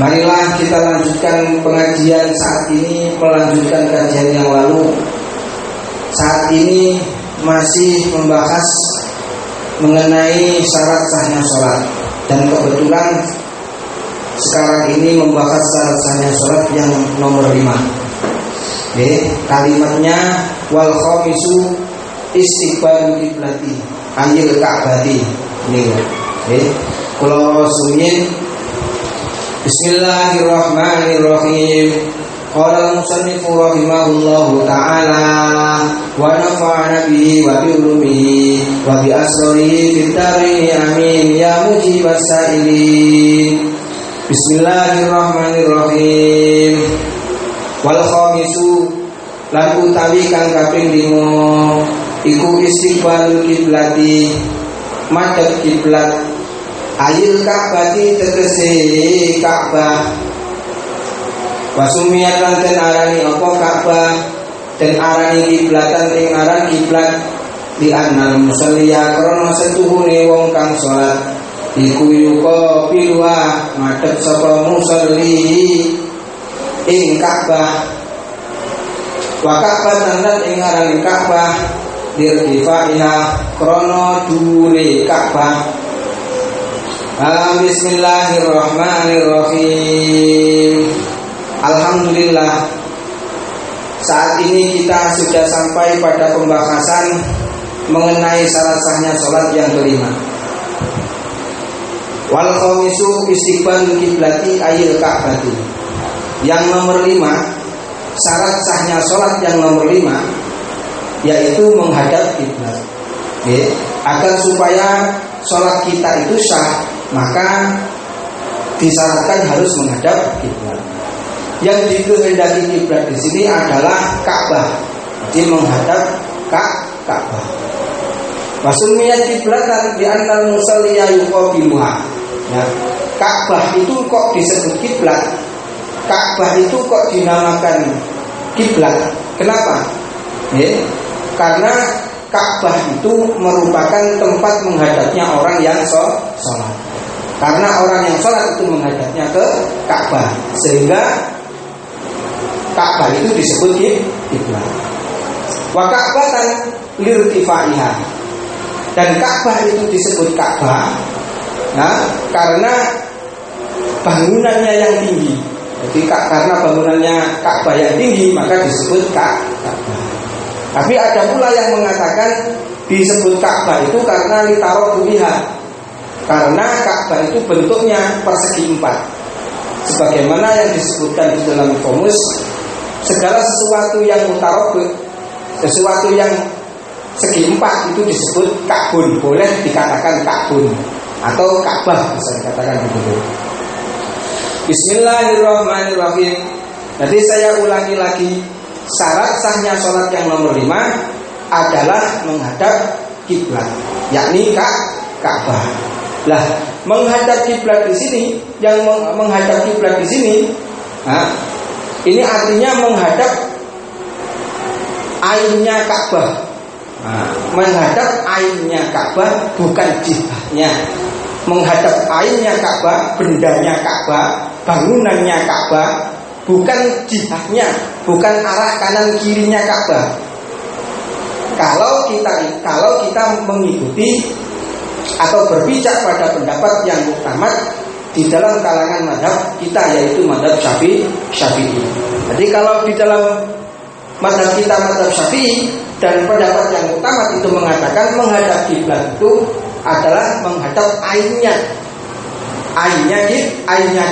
Marilah kita lanjutkan pengajian saat ini, melanjutkan kajian yang lalu. Saat ini masih membahas mengenai syarat sahnya sholat. Dan kebetulan sekarang ini membahas syarat sahnya sholat yang nomor 5. Kalimatnya wal khamisu istiqbalu qiblati ayil ka'bati. Kula sunyin. Bismillahirrahmanirrahim. Qala al-musannif rahimahullahu ta'ala wa nafa'ana bihi wa bi ulumihi wa bi asrarihi fid darin amin ya mujibas sa'ilin. Bismillahirrahmanirrahim. Wal khamisu lan utawi kang kaping 5 iku istiqbalul kiblati madhep kiblat ayil ka'bati tegese Ka'bah. Wasumiyat lan den arani apa Ka'bah den arani kiblatan ing aran kiblat di annal musalliya krana setuhune wong kang salat iku yuka pilwa madhep sapa musalli ing Ka'bah. Wa Ka'bah dan ing aran Ka'bah dirtifaiha krana dhuwure Ka'bah. Bismillahirrahmanirrahim. Alhamdulillah, saat ini kita sudah sampai pada pembahasan mengenai syarat sahnya sholat yang kelima. Wal khamisu istiqbalul kiblati ayil ka'bati. Yang nomor 5, syarat sahnya sholat yang nomor 5 yaitu menghadap kiblat. Agar supaya sholat kita itu sah, maka disyaratkan harus menghadap kiblat. Yang dikehendaki kiblat di sini adalah Ka'bah, jadi menghadap Ka'bah. Wasumiyat kiblatan di antal musalliya yuqabiluha. Ya, Ka'bah itu kok disebut kiblat? Ka'bah itu kok dinamakan kiblat? Kenapa? Karena Ka'bah itu merupakan tempat menghadapnya orang yang sholat. Karena orang yang sholat itu menghadapnya ke Ka'bah, sehingga Ka'bah itu disebut kiblat. Wa Ka'batan lirtifaiha. Dan Ka'bah itu disebut Ka'bah karena bangunannya yang tinggi. Jadi karena bangunannya Ka'bah yang tinggi maka disebut Ka'bah. Tapi ada pula yang mengatakan disebut Ka'bah itu karena litarobuliha, karena Ka'bah itu bentuknya persegi 4. Sebagaimana yang disebutkan di dalam Qomus, segala sesuatu yang mutarobbih, sesuatu yang segi 4 itu disebut Ka'bun, boleh dikatakan Ka'bun atau Ka'bah bisa dikatakan begitu. Bismillahirrahmanirrahim. Jadi saya ulangi lagi, syarat sahnya sholat yang nomor 5 adalah menghadap kiblat, yakni Ka'bah. Lah, menghadap kiblat di sini, yang menghadap kiblat di sini, ini artinya menghadap ainnya Ka'bah. Menghadap ainnya Ka'bah, bukan jihahnya. Menghadap ainnya Ka'bah, bendanya Ka'bah, bangunannya Ka'bah, bukan jihahnya, bukan arah kanan kirinya Ka'bah. Kalau kita mengikuti atau berpijak pada pendapat yang muktamad di dalam kalangan mazhab kita, yaitu mazhab Syafi'i. Jadi kalau di dalam mazhab kita, mazhab Syafi'i, dan pendapat yang muktamad itu mengatakan menghadap kiblat itu adalah menghadap ainnya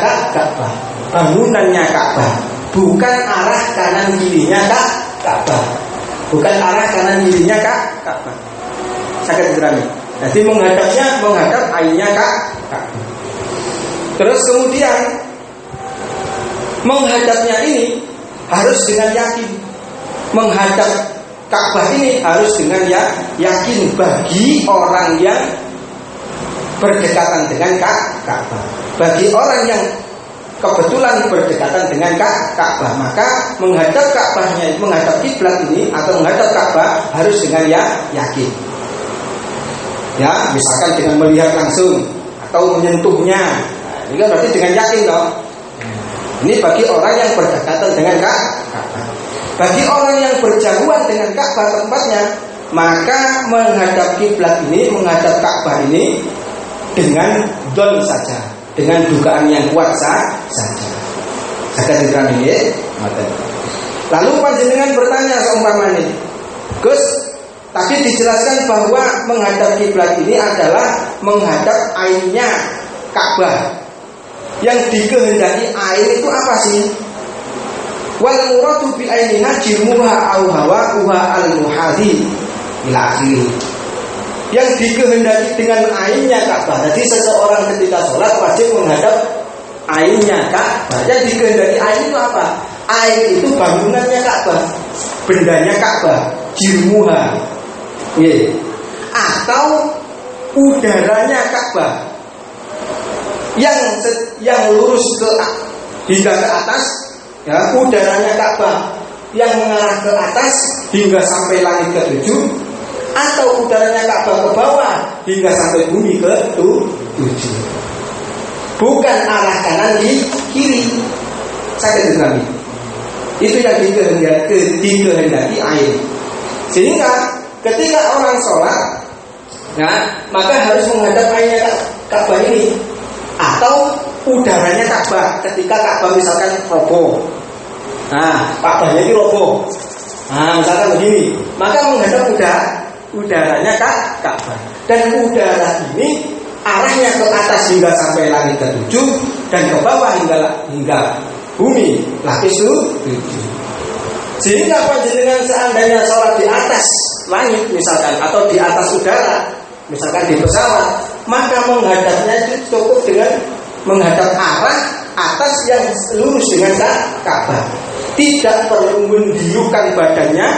Ka'bah, bangunannya Ka'bah, bukan arah kanan kirinya Ka'bah, bukan arah kanan kirinya Ka'bah. Sakit berani. Jadi menghadap ainnya Ka'bah. Terus kemudian menghadapnya ini harus dengan yakin. Menghadap Ka'bah ini harus dengan yakin bagi orang yang berdekatan dengan Ka'bah. Bagi orang yang kebetulan berdekatan dengan Ka'bah, maka menghadap Ka'bahnya, menghadap kiblat ini atau menghadap Ka'bah harus dengan yakin. Ya, misalkan dengan melihat langsung atau menyentuhnya. Ini kan berarti dengan yakin dong. Ini bagi orang yang berdekatan dengan Ka'bah. Bagi orang yang berjauhan dengan Ka'bah tempatnya, maka menghadap kiblat ini, menghadap Ka'bah ini dengan dzon saja, dengan dugaan yang kuat saja. Saged diterangkan ya. Lalu panjenengan bertanya seumpamanya, Gus, tadi dijelaskan bahwa menghadap kiblat ini adalah menghadap ainnya Ka'bah. Yang dikehendaki ain itu apa sih? Wal muradu bi ainiha jimuha au hawa'uha al-muhadhi ila akhiri. Yang dikehendaki dengan ainnya Ka'bah. Jadi seseorang ketika sholat wajib menghadap ainnya Ka'bah. Yang dikehendaki ain itu apa? Ain itu bangunannya Ka'bah, bendanya Ka'bah, jimuha. Atau udaranya Ka'bah yang lurus hingga ke atas, ya, udaranya Ka'bah yang mengarah ke atas hingga sampai langit ke-7, atau udaranya Ka'bah ke bawah hingga sampai bumi ke-7. Bukan arah kanan di kiri. Saya katakan itu yang dikehendaki air. Sehingga ketika orang sholat, ya, maka harus menghadap ainnya Ka'bah ini, atau udaranya Ka'bah ketika Ka'bah misalkan roboh. Nah, Ka'bahnya ini roboh. Nah, misalkan begini, maka menghadap udaranya Ka'bah. Dan udara ini arahnya ke atas hingga sampai langit ke-7 dan ke bawah hingga bumi lapis ke-7. Sehingga panjenengan seandainya sholat di atas langit misalkan, atau di atas udara, misalkan di pesawat, maka menghadapnya itu cukup dengan menghadap arah atas yang lurus dengan Ka'bah. Tidak perlu mendiukan badannya,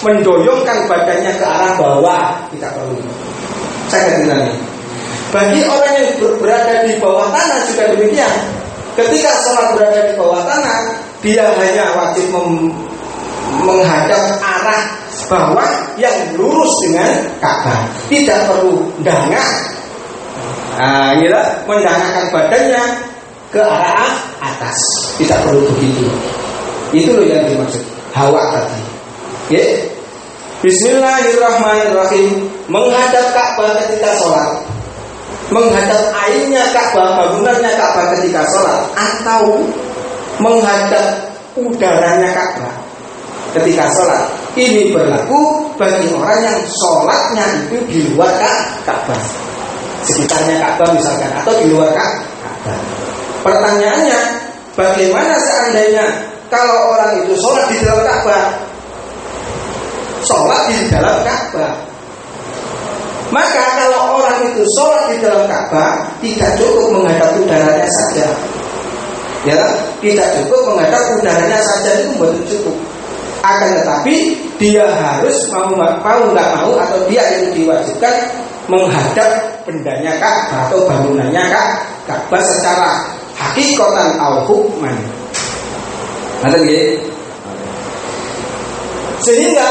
mendoyongkan badannya ke arah bawah, tidak perlu. Saya katakan, bagi orang yang berada di bawah tanah juga demikian. Ketika sholat berada di bawah tanah, dia hanya wajib menghadap arah bawah yang lurus dengan Ka'bah. Tidak perlu dangak. Nah, mendangakkan badannya ke arah atas. Tidak perlu begitu. Itu loh yang dimaksud hawa tadi. Okay? Bismillahirrahmanirrahim. Menghadap Ka'bah ketika sholat, menghadap ainnya Ka'bah, bangunannya Ka'bah ketika sholat, atau menghadap udaranya Ka'bah ketika sholat. Ini berlaku bagi orang yang sholatnya itu di luar Ka'bah, sekitarnya Ka'bah misalkan, atau di luar Ka'bah. Pertanyaannya, bagaimana seandainya kalau orang itu sholat di dalam Ka'bah? Sholat di dalam Ka'bah. Maka kalau orang itu sholat di dalam Ka'bah, tidak cukup menghadap udaranya saja. Ya, tidak cukup menghadap udaranya saja, itu belum cukup. Akan tetapi dia harus mau nggak mau, atau dia yang diwajibkan menghadap bendanya Ka'bah atau bangunannya Ka'bah secara hakikatan au hukman. Sehingga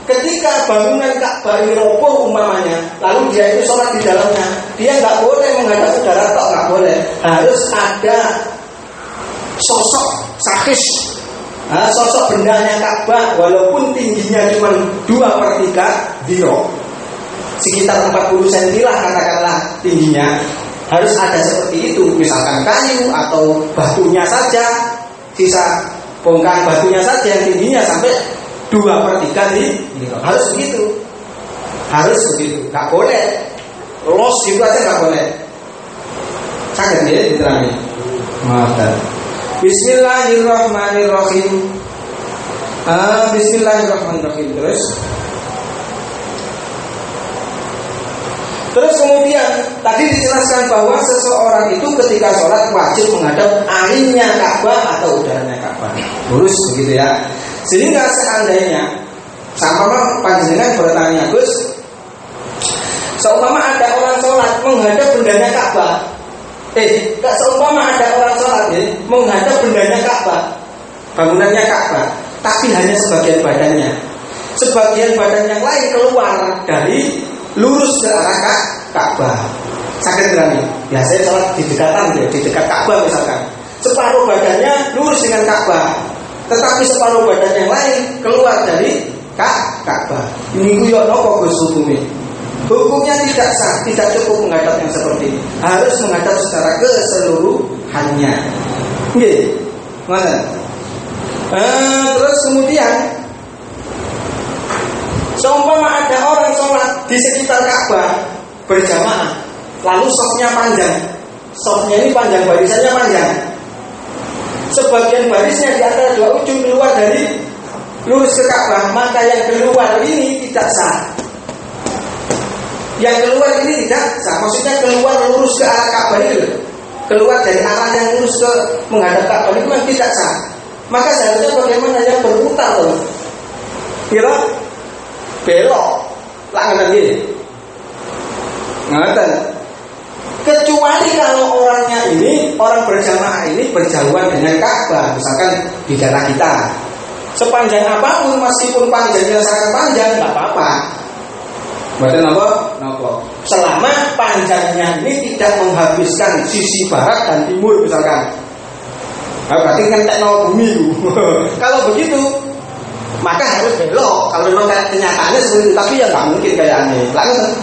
ketika bangunan Ka'bah ini roboh umpamanya, lalu dia itu sholat di dalamnya, dia nggak boleh menghadap udara, atau nggak boleh, harus ada sosok sakis, sosok bendanya Ka'bah, walaupun tingginya cuma 2/3 dhiro, sekitar 40 cm lah katakanlah tingginya, harus ada seperti itu. Misalkan kayu atau batunya saja, sisa bongkahan batunya saja yang tingginya sampai 2/3 dhiro, harus begitu, harus begitu, nggak boleh los gitu aja, nggak boleh. Sakit ya diterangi. Maafkan. Bismillahirrahmanirrahim. Bismillahirrahmanirrahim. Terus kemudian tadi dijelaskan bahwa seseorang itu ketika sholat wajib menghadap ainnya Ka'bah atau udaranya Ka'bah, lurus begitu ya. Sehingga seandainya sama panjenengan bertanya, Gus, seumpama ada orang sholat menghadap bendanya Ka'bah, seumpama ada orang sholat menghadap bendanya Ka'bah, bangunannya Ka'bah, tapi hanya sebagian badannya, sebagian badan yang lain keluar dari lurus ke arah Ka'bah. Sakit berani. Biasanya sholat di dekatan, di dekat Ka'bah misalkan. separuh badannya lurus dengan Ka'bah, tetapi separuh badan yang lain keluar dari Ka'bah. Ini kuyok nopo Gus hukumnya? Hukumnya tidak sah, tidak cukup menghadap yang seperti ini. Harus menghadap secara keseluruhannya. Oke, mana? Terus kemudian, seumpama ada orang sholat di sekitar Ka'bah berjamaah, lalu safnya panjang. Safnya ini panjang, barisannya panjang. Sebagian barisnya di antara dua ujung keluar dari lurus ke Ka'bah, maka yang keluar ini tidak sah. Yang keluar ini tidak sah, maksudnya keluar lurus ke arah Ka'bah itu, keluar dari arah yang lurus ke menghadap Ka'bah itu kan tidak sah. Maka seharusnya bagaimana yang berputar loh, kira belok, langan gini, ngaten. Kecuali kalau orangnya ini, orang berjamaah ini berjauhan dengan Ka'bah, misalkan di daerah kita, sepanjang apapun, meskipun panjangnya sangat panjang, nggak apa-apa. Berarti nopo. Selama panjangnya ini tidak menghabiskan sisi barat dan timur misalkan. Nah, berarti kan teknologi bumi itu. Kalau begitu, maka harus belok. Kalau memang kenyataannya seperti itu, tapi ya nggak mungkin kayaknya. Langsung.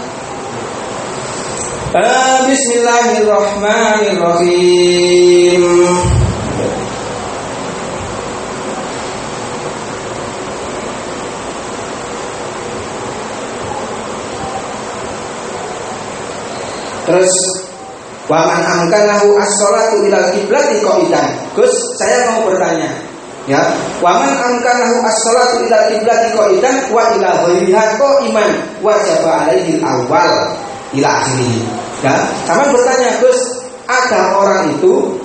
Bismillahirrahmanirrahim. Terus wa man amkanahu as-shalatu ilal qiblati qaidan. Gus, saya mau bertanya, ya. Wa man amkanahu as-shalatu ilal qiblati qaidan wa ila ghairiha qaiman wajib alaihi al-awwal ila akhirih. Ya, sama bertanya, Gus, ada orang itu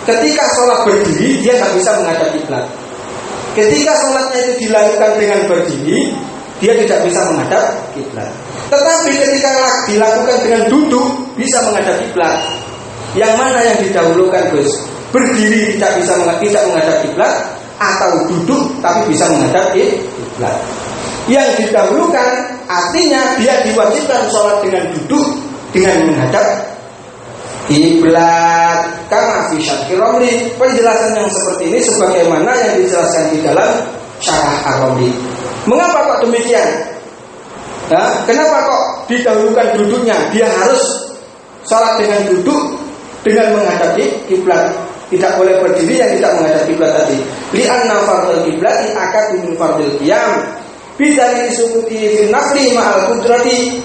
ketika sholat berdiri dia nggak bisa menghadap kiblat. Ketika sholatnya itu dilakukan dengan berdiri, dia tidak bisa menghadap kiblat. Tetapi ketika dilakukan dengan duduk bisa menghadap kiblat. Yang mana yang didahulukan, Gus? Berdiri tidak menghadap kiblat atau duduk tapi bisa menghadap kiblat? Yang didahulukan artinya dia diwajibkan sholat dengan duduk dengan menghadap kiblat. Karena fi syarhi Romli, penjelasan yang seperti ini sebagaimana yang dijelaskan di dalam Syarah Ar-Romli. Mengapa kok demikian? Nah, kenapa kok didahulukan duduknya? Dia harus sholat dengan duduk dengan menghadap kiblat. Tidak boleh berdiri yang tidak menghadap kiblat tadi. Li'anna fardhul kiblati akad min fardhil qiyam. Bidalil sukuti fil nafli ma'al qudrati.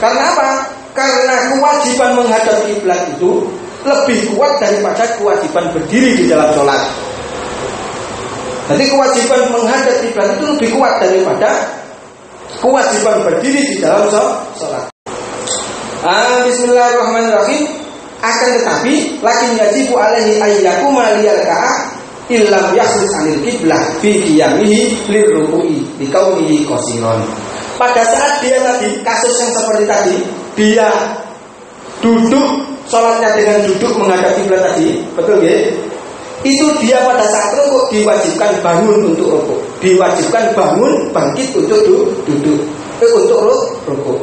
Karena apa? Karena kewajiban menghadap kiblat itu lebih kuat daripada kewajiban berdiri di dalam sholat. Jadi kewajiban menghadap kiblat itu lebih kuat daripada kewajiban berdiri di dalam sholat. Bismillahirrahmanirrahim. Akan tetapi lakin yajibu alaihi ayyakuma liyal ka'ah illam yakhruj anil qiblah fi qiyamihi lirruku'i liqaumihi qasiran. Pada saat dia tadi, kasus yang seperti tadi, dia duduk sholatnya dengan duduk menghadap kiblat tadi, betul ya? Itu dia pada saat rukuk diwajibkan bangun untuk rukuk, diwajibkan bangun bangkit untuk duduk, untuk rukuk.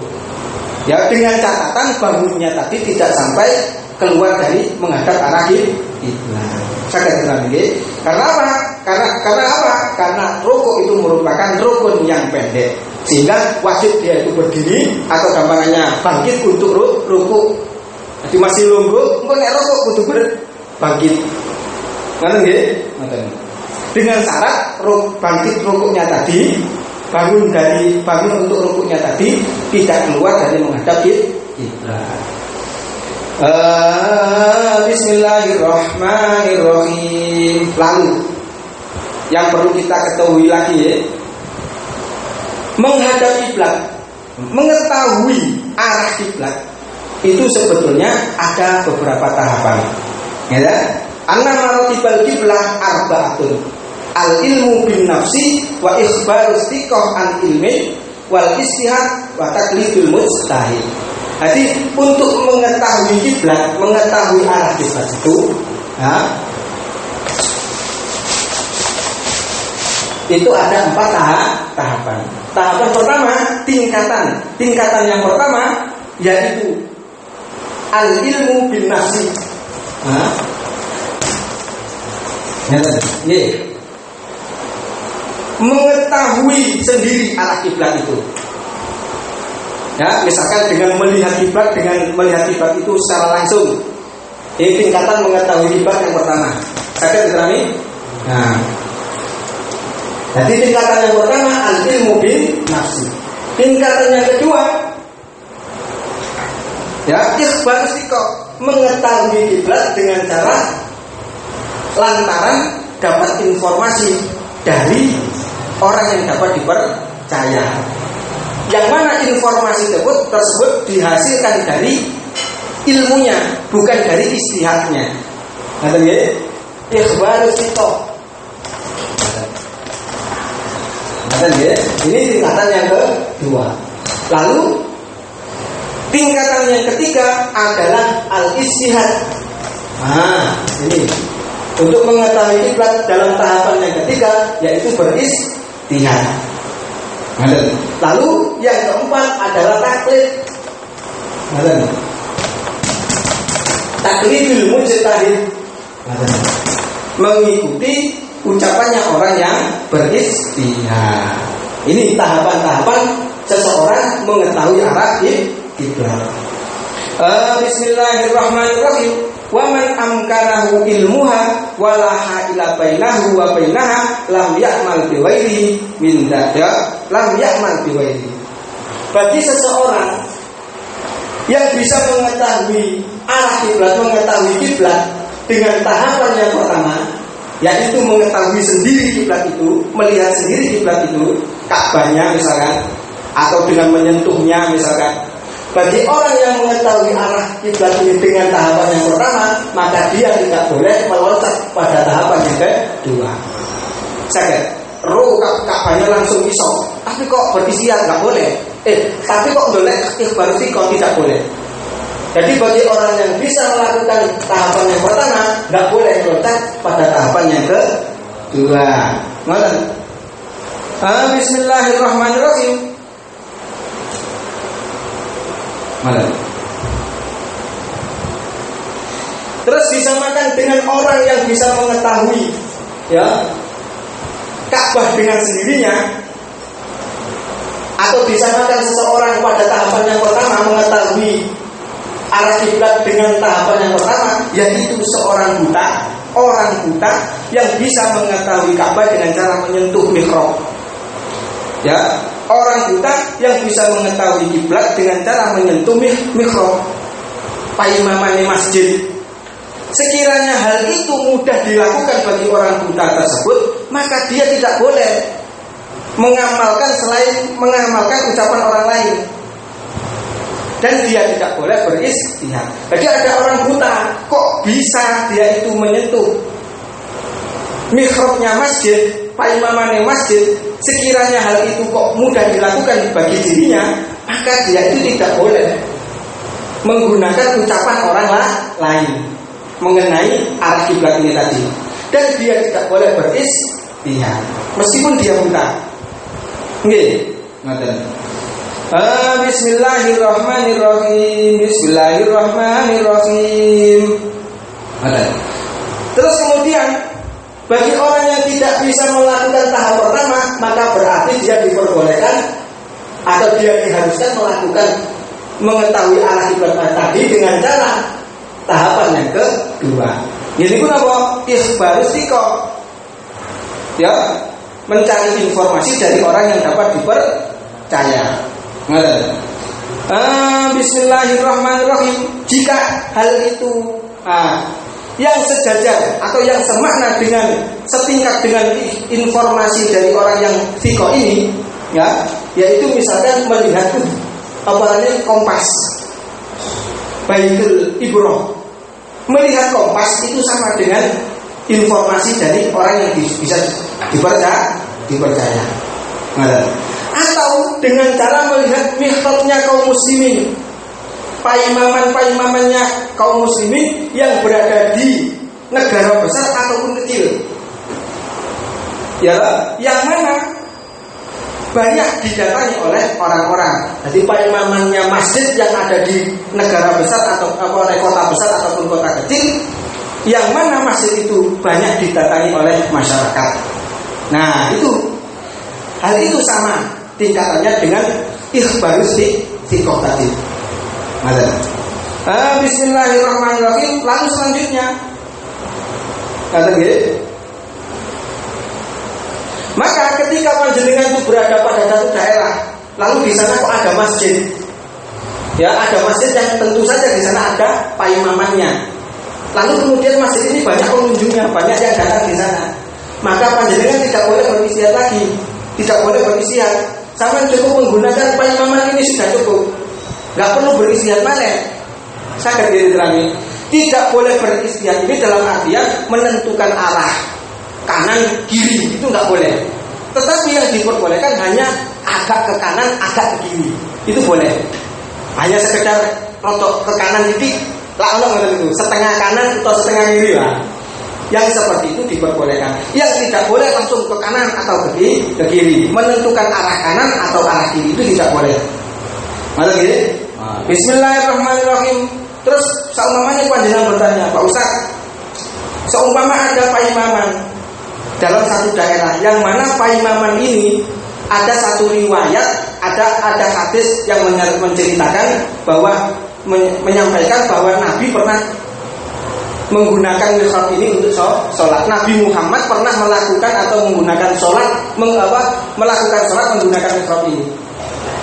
Ya, dengan catatan bangunnya tadi tidak sampai keluar dari menghadap arah kiblat. Saya katakan ini. Karena apa? Karena apa? Karena rukuk itu merupakan rukun yang pendek, sehingga wajib dia itu berdiri atau gampangannya bangkit untuk rukuk. Jadi masih lungguh, engko nek rukuk kudu bangkit. Ngoten nggih? Ngoten. Dengan syarat bangkit rukuknya tadi, bangun untuk rukuknya tadi tidak keluar dari menghadap kiblat. Bismillahirrahmanirrahim. Lalu yang perlu kita ketahui lagi ya, menghadap kiblat, mengetahui arah kiblat itu sebetulnya ada beberapa tahapan. Ya, anna maratibal kiblah arba'atun. Al ilmu bin nafsi wa ikhbaru istiqah an ilmi wal istihad wa taklidul mujtahid. Jadi untuk mengetahui kiblat, mengetahui arah kiblat itu, ya, itu ada 4 tahapan. Tahapan pertama tingkatan yang pertama yaitu al ilmu bin nafsi. Mengetahui sendiri arah kiblat itu. Ya, misalkan dengan melihat kiblat itu secara langsung. Ini tingkatan mengetahui kiblat yang pertama. Sakit diterami? Nah, jadi tingkatan yang pertama al-ilmu bin nafsi. Tingkatan yang kedua, ya, ikhbar istiqoh, mengetahui kiblat dengan cara lantaran dapat informasi dari orang yang dapat dipercaya. Yang mana informasi tersebut dihasilkan dari ilmunya, bukan dari istihadnya. Ngerti nggih? Ikhbar istiqoh. Ngerti nggih? Ini tingkatan yang kedua. Lalu tingkatan yang ketiga adalah al-istihad. Nah, ini untuk mengetahui kiblat dalam tahapan yang ketiga yaitu beristihad. Lalu yang keempat adalah taklid. Taklidul mujtahid, mengikuti ucapannya orang yang beristihad. Ini tahapan-tahapan seseorang mengetahui arah kiblat. Bismillahirrahmanirrahim. Wa man amkanahu ilmuha walaha ila bainahu wa bainaha lam ya'mal bi ghairihi min dada lam ya'mal bi ghairihi. Bagi seseorang yang bisa mengetahui arah kiblat, mengetahui kiblat dengan tahapan yang pertama, yaitu mengetahui sendiri kiblat itu, melihat sendiri kiblat itu, Ka'bahnya misalkan, atau dengan menyentuhnya misalkan. Bagi orang yang mengetahui arah kiblat ini dengan tahapan yang pertama, maka dia tidak boleh meloncat pada tahapan yang kedua. Saya Ka'bahnya langsung iso, tapi kok beristihad nggak boleh. Tapi kok dolek ikhbar istiqoh tidak boleh. Jadi bagi orang yang bisa melakukan tahapan yang pertama, nggak boleh meloncat pada tahapan yang kedua. Bismillahirrahmanirrahim. Terus disamakan dengan orang yang bisa mengetahui, ya, Ka'bah dengan sendirinya, atau disamakan seseorang pada tahapan yang pertama mengetahui arah kiblat dengan tahapan yang pertama, yaitu seorang buta, orang buta yang bisa mengetahui Ka'bah dengan cara menyentuh mihrab. Ya, orang buta yang bisa mengetahui kiblat dengan cara menyentuh mihrab, paimamane masjid. Sekiranya hal itu mudah dilakukan bagi orang buta tersebut, maka dia tidak boleh mengamalkan selain mengamalkan ucapan orang lain, dan dia tidak boleh beristihad. Jadi ada orang buta, kok bisa dia itu menyentuh mihrabnya masjid, paimamane masjid. Sekiranya hal itu kok mudah dilakukan bagi dirinya, maka dia itu tidak boleh menggunakan ucapan orang lain mengenai arah kiblat ini tadi, dan dia tidak boleh beristihad meskipun dia buta. Nggih, ngoten. Bismillahirrahmanirrahim. Bismillahirrahmanirrahim. Terus kemudian bagi orang yang tidak bisa melakukan tahap pertama, maka berarti dia diperbolehkan atau dia diharuskan melakukan mengetahui arah kiblat tadi dengan cara tahapan yang kedua. Ini pun apa? Ikhbar istiqoh. Ya, mencari informasi dari orang yang dapat dipercaya. Bismillahirrahmanirrahim. Jika hal itu yang sejajar atau yang semakna dengan setingkat dengan informasi dari orang yang thiqah ini, ya, yaitu misalkan melihat kompas Baitul Ibroh, melihat kompas itu sama dengan informasi dari orang yang bisa dipercaya. Atau dengan cara melihat mihrabnya kaum muslimin, paimamannya kaum muslimin yang berada di negara besar ataupun kecil, ya, yang mana banyak didatangi oleh orang-orang. Jadi paimamannya masjid yang ada di negara besar atau kota besar ataupun kota kecil, yang mana masjid itu banyak didatangi oleh masyarakat. Nah, itu hal itu sama tingkatannya dengan ikhbarus thiqah tadi. Bismillahirrahmanirrahim. Lalu selanjutnya kata nggih, maka ketika panjenengan itu berada pada satu daerah, lalu di sana kok ada masjid, ya ada masjid yang tentu saja di sana ada paimamannya. Lalu kemudian masjid ini banyak pengunjungnya, banyak yang datang di sana, maka panjenengan tidak boleh beristihad lagi, tidak boleh beristihad. Sampai cukup menggunakan paimaman ini sudah cukup, nggak perlu beristihad mana. Saya diterangi, tidak boleh beristihad ini dalam artian menentukan arah kanan kiri, itu nggak boleh. Tetapi yang diperbolehkan hanya agak ke kanan, agak ke kiri, itu boleh. Hanya sekedar rotok ke kanan titik, itu setengah kanan atau setengah kiri lah. Yang seperti itu diperbolehkan. Yang tidak boleh langsung ke kanan atau ke kiri, menentukan arah kanan atau arah kiri itu tidak boleh. Mana gini? Bismillahirrahmanirrahim. Terus seumpamanya panjenengan bertanya, Pak Ustaz, seumpama ada paimaman dalam satu daerah, yang mana paimaman ini ada satu riwayat, ada hadis yang menceritakan bahwa menyampaikan bahwa Nabi pernah menggunakan mihrab ini untuk sholat. Nabi Muhammad pernah melakukan atau menggunakan sholat, melakukan sholat menggunakan mihrab ini.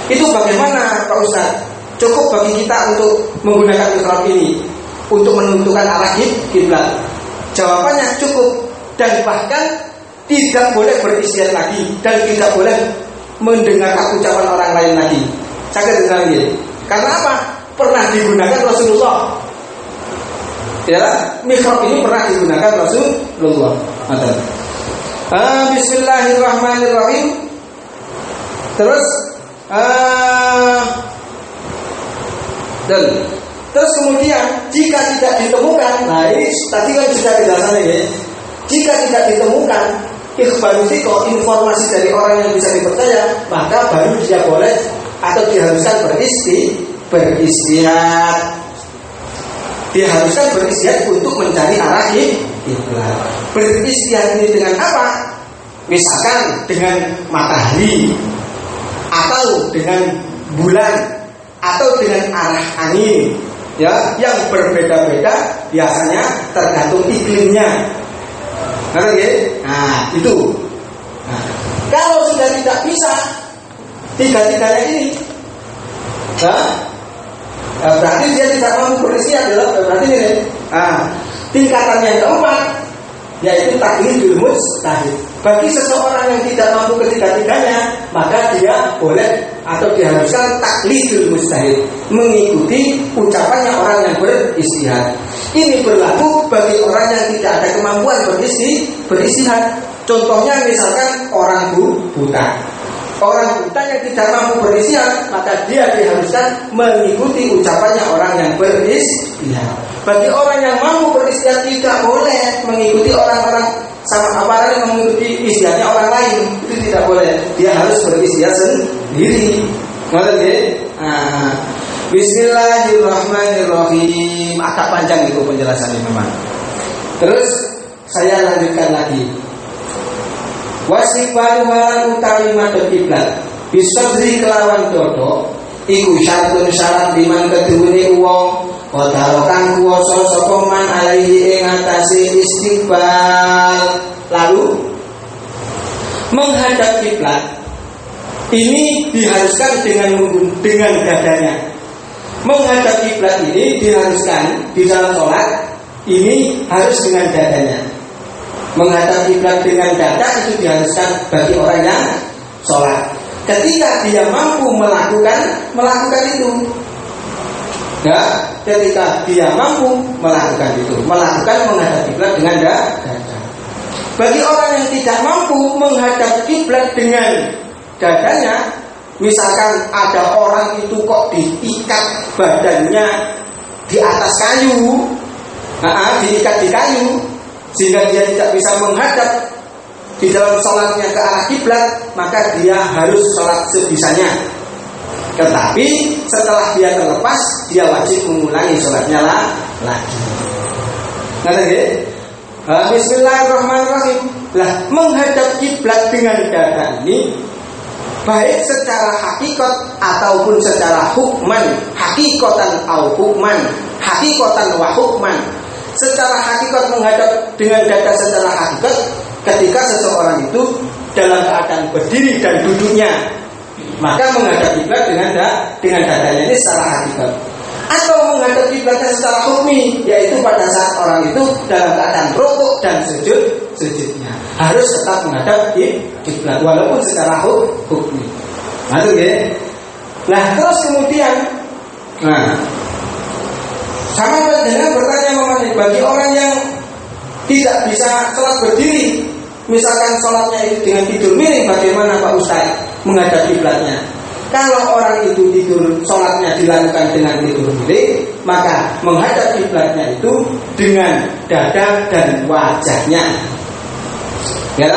Itu bagaimana Pak Ustaz? Cukup bagi kita untuk menggunakan mihrab ini untuk menentukan arah kiblat? Jawabannya cukup, dan bahkan tidak boleh beristihad lagi dan tidak boleh mendengarkan ucapan orang lain lagi. Saya katakan lagi, karena apa? Pernah digunakan Rasulullah. Ya, mihrab ini pernah digunakan Rasulullah. Bismillahirrahmanirrahim. Terus dan terus kemudian jika tidak ditemukan, nah ini tadi kan sudah dijelaskan ya. Jika tidak ditemukan ikhbarus thiqah, informasi dari orang yang bisa dipercaya, maka baru dia boleh atau diharuskan beristihad. Diharuskan beristihad untuk mencari arah kiblat. Beristihad ini dengan apa? Misalkan dengan matahari, atau dengan bulan, atau dengan arah angin, ya, yang berbeda-beda biasanya tergantung iklimnya. Nah, itu. Nah, kalau sudah tidak bisa tiga-tiganya ini, berarti dia tidak mampu beristihad, berarti ini. Tingkatan yang keempat yaitu taklidul mujtahid. Bagi seseorang yang tidak mampu ketiga-tiganya, maka dia boleh atau diharuskan taklidul mujtahid, mengikuti ucapannya orang yang beristihad. Ini berlaku bagi orang yang tidak ada kemampuan beristihad. Contohnya misalkan orang buta. Orang buta yang tidak mampu beristihad, maka dia diharuskan mengikuti ucapannya orang yang beristihad. Bagi orang yang mampu beristihad tidak boleh mengikuti orang-orang sama apa yang mengikuti istihadnya orang lain, itu tidak boleh. Dia harus beristihad sendiri. Bismillahirrahmanirrahim. Agak panjang itu penjelasannya memang. Terus saya lanjutkan lagi. Wasifatu halan utawi madhep kiblat bisodri kelawan dodo iku syartun syarat liman keduwene wong kodaro kang kuwasa sapa man alaihi ing atase istiqbal. Lalu menghadap kiblat ini diharuskan dengan dadanya. Menghadap kiblat ini diharuskan di dalam sholat ini harus dengan dadanya. Menghadap kiblat dengan dada itu diharuskan bagi orang yang sholat. Ketika dia mampu melakukan itu, ya, ketika dia mampu melakukan itu, melakukan menghadap kiblat dengan dada. Bagi orang yang tidak mampu menghadap kiblat dengan dadanya, misalkan ada orang itu kok diikat badannya di atas kayu, diikat di kayu, sehingga dia tidak bisa menghadap di dalam sholatnya ke arah kiblat, maka dia harus sholat sebisanya. Tetapi setelah dia terlepas, dia wajib mengulangi sholatnya lagi. Bismillahirrahmanirrahim. Lah, menghadap kiblat dengan dada ini baik secara hakikat ataupun secara hukman, hakikatan au hukman, hakikatan wa hukman. Secara hakikat menghadap dengan dada secara hakikat ketika seseorang itu dalam keadaan berdiri dan duduknya, maka menghadap kiblat dengan dadanya ini secara hakikat. Atau menghadap kiblatnya secara hukmi, yaitu pada saat orang itu dalam keadaan rukuk dan sujudnya harus tetap menghadap kiblat walaupun secara hukmi. Nah, terus kemudian, sama dengan bertanya mengenai bagi orang yang tidak bisa sholat berdiri, misalkan sholatnya itu dengan tidur miring, bagaimana Pak Ustaz menghadap kiblatnya? Kalau orang itu tidur, sholatnya dilakukan dengan tidur miring, maka menghadap kiblatnya itu dengan dada dan wajahnya. Ya,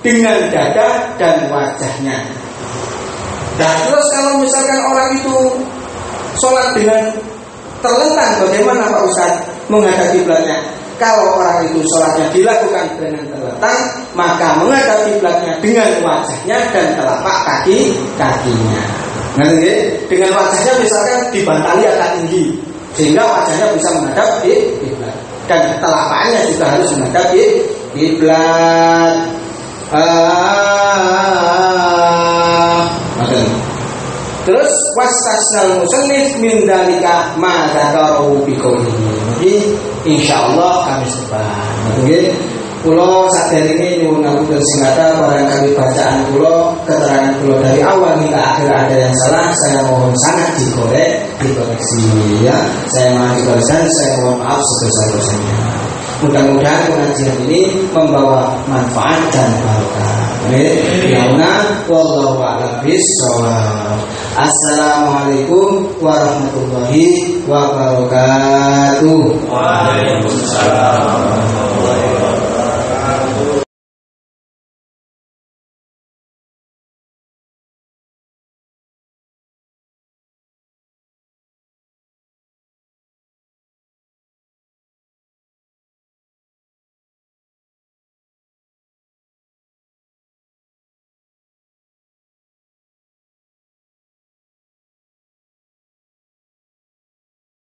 dengan dada dan wajahnya. Nah, terus kalau misalkan orang itu sholat dengan terlentang, bagaimana Pak Ustaz menghadap kiblatnya? Kalau orang itu sholatnya dilakukan dengan terlentang, maka menghadap kiblatnya dengan wajahnya dan telapak kakinya. Dengan wajahnya misalkan dibantalnya agak tinggi, sehingga wajahnya bisa menghadap kiblat, dan telapaknya juga harus menghadap kiblat. Terus wastasnal musannif min dalika ma dzakarahu bi qoulihi. Jadi insyaallah Kamis depan. Nggih. Kula saderenge nyuwun ngapunten sing kathah barangkali bacaan kula, keterangan kula dari awal hingga akhir ada yang salah, saya mohon sangat dikoreksi ya. Saya mohon dikoreksi, saya mohon maaf sebesar-besarnya. Mudah-mudahan pengajian ini membawa manfaat dan barokah. Wallahu a'lam bishawab. Assalamualaikum warahmatullahi wabarakatuh. Waalaikumsalam.